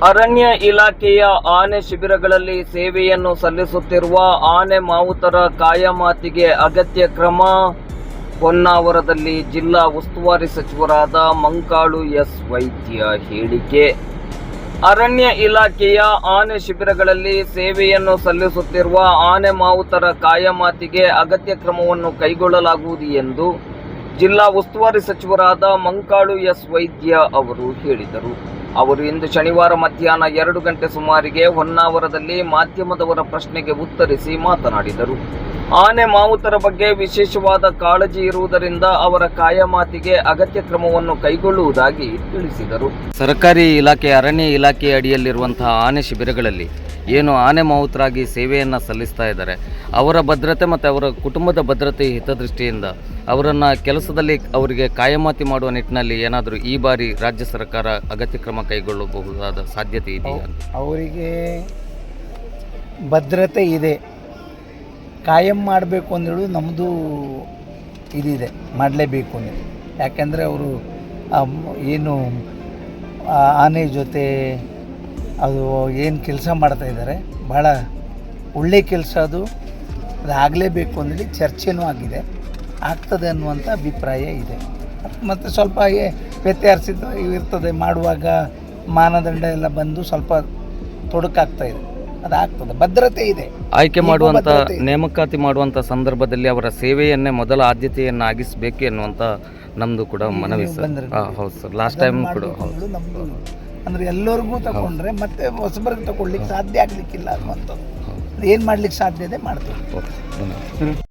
ಅರಣ್ಯ ಇಲಾಖೆಯ ಆನೆ ಶಿಬಿರಗಳಲ್ಲಿ ಸೇವೆಯನ್ನು ಸಲ್ಲಿಸುತ್ತಿರುವ ಆನೆ ಮಾವುತರ ಕಾಯಮಾತಿಗೆ ಅಗತ್ಯ ಕ್ರಮ. ಹೊನ್ನಾವರದಲ್ಲಿ ಜಿಲ್ಲಾ ಉಸ್ತುವಾರಿ ಸಚಿವರಾದ ಮಂಕಾಳು ಎಸ್ ವೈದ್ಯ ಹೇಳಿಕೆ. ಅರಣ್ಯ ಇಲಾಖೆಯ ಆನೆ ಶಿಬಿರಗಳಲ್ಲಿ ಸೇವೆಯನ್ನು ಸಲ್ಲಿಸುತ್ತಿರುವ ಆನೆ ಮಾವುತರ ಕಾಯಮಾತಿಗೆ ಅಗತ್ಯ ಕ್ರಮವನ್ನು ಕೈಗೊಳ್ಳಲಾಗುವುದು ಎಂದು ಜಿಲ್ಲಾ ಉಸ್ತುವಾರಿ ಸಚಿವರಾದ ಮಂಕಾಳು ಎಸ್ ವೈದ್ಯ ಅವರು ಹೇಳಿದರು. ಅವರು ಇಂದು ಶನಿವಾರ ಮಧ್ಯಾಹ್ನ 2 ಗಂಟೆ ಸುಮಾರಿಗೆ ಹೊನ್ನಾವರದಲ್ಲಿ ಮಾಧ್ಯಮದವರ ಪ್ರಶ್ನೆಗೆ ಉತ್ತರಿಸಿ ಮಾತನಾಡಿದರು. ಆನೆ ಮಾವುತರ ಬಗ್ಗೆ ವಿಶೇಷವಾದ ಕಾಳಜಿ ಇರುವುದರಿಂದ ಅವರ ಕಾಯಮಾತಿಗೆ ಅಗತ್ಯ ಕ್ರಮವನ್ನು ಕೈಗೊಳ್ಳುವುದಾಗಿ ತಿಳಿಸಿದರು. ಸರ್ಕಾರಿ ಇಲಾಖೆ ಅರಣ್ಯ ಇಲಾಖೆ ಅಡಿಯಲ್ಲಿರುವಂತಹ ಆನೆ ಶಿಬಿರಗಳಲ್ಲಿ ಏನು ಆನೆ ಮಾವುತರಾಗಿ ಸೇವೆಯನ್ನು ಸಲ್ಲಿಸ್ತಾ ಇದ್ದಾರೆ, ಅವರ ಭದ್ರತೆ ಮತ್ತು ಅವರ ಕುಟುಂಬದ ಭದ್ರತೆ ಹಿತದೃಷ್ಟಿಯಿಂದ ಅವರನ್ನು ಕೆಲಸದಲ್ಲಿ ಅವರಿಗೆ ಕಾಯಮಾತಿ ಮಾಡುವ ನಿಟ್ಟಿನಲ್ಲಿ ಏನಾದರೂ ಈ ಬಾರಿ ರಾಜ್ಯ ಸರ್ಕಾರ ಅಗತ್ಯ ಕ್ರಮ ಕೈಗೊಳ್ಳಬಹುದಾದ ಸಾಧ್ಯತೆ ಇದೆಯಾ? ಅವರಿಗೆ ಭದ್ರತೆ ಇದೆ, ಕಾಯಂ ಮಾಡಬೇಕು ಅಂದೇಳಿ ನಮ್ಮದು ಇದಿದೆ, ಮಾಡಲೇಬೇಕು ಅಂದೇಳಿ. ಯಾಕೆಂದರೆ ಅವರು ಏನು ಆನೆ ಜೊತೆ ಅದು ಏನು ಕೆಲಸ ಮಾಡ್ತಾಯಿದ್ದಾರೆ, ಭಾಳ ಒಳ್ಳೆಯ ಕೆಲಸ ಅದು ಆಗಲೇಬೇಕು ಅಂದೇಳಿ ಚರ್ಚೆನೂ ಆಗಿದೆ, ಆಗ್ತದೆ ಅನ್ನುವಂಥ ಅಭಿಪ್ರಾಯ ಇದೆ. ಮತ್ತು ಸ್ವಲ್ಪ ವ್ಯತ್ಯಾಸ ಇರ್ತದೆ, ಮಾಡುವಾಗ ಮಾನದಂಡ ಎಲ್ಲ ಬಂದು ಸ್ವಲ್ಪ ತೊಡಕಾಗ್ತಾಯಿದೆ, ಅದಾಗ್ತದೆ. ಭದ್ರತೆ ಇದೆ. ಆಯ್ಕೆ ಮಾಡುವಂಥ ನೇಮಕಾತಿ ಮಾಡುವಂಥ ಸಂದರ್ಭದಲ್ಲಿ ಅವರ ಸೇವೆಯನ್ನೇ ಮೊದಲ ಆದ್ಯತೆಯನ್ನು ಆಗಿಸಬೇಕು ಎನ್ನುವಂಥ ನಮ್ಮದು ಕೂಡ ಮನವಿ ಸರ್. ಹೌದು ಸರ್, ಲಾಸ್ಟ್ ಟೈಮ್ ಕೂಡ ನಮ್ಮದು ಅಂದರೆ ಎಲ್ಲರಿಗೂ ತಗೊಂಡ್ರೆ ಮತ್ತೆ ಹೊಸಬರಿಗೆ ತಗೊಳ್ಲಿಕ್ಕೆ ಸಾಧ್ಯ ಆಗಲಿಕ್ಕಿಲ್ಲ ಅನ್ನುವಂಥದ್ದು. ಏನು ಮಾಡ್ಲಿಕ್ಕೆ ಸಾಧ್ಯ ಇದೆ ಮಾಡ್ತೀವಿ.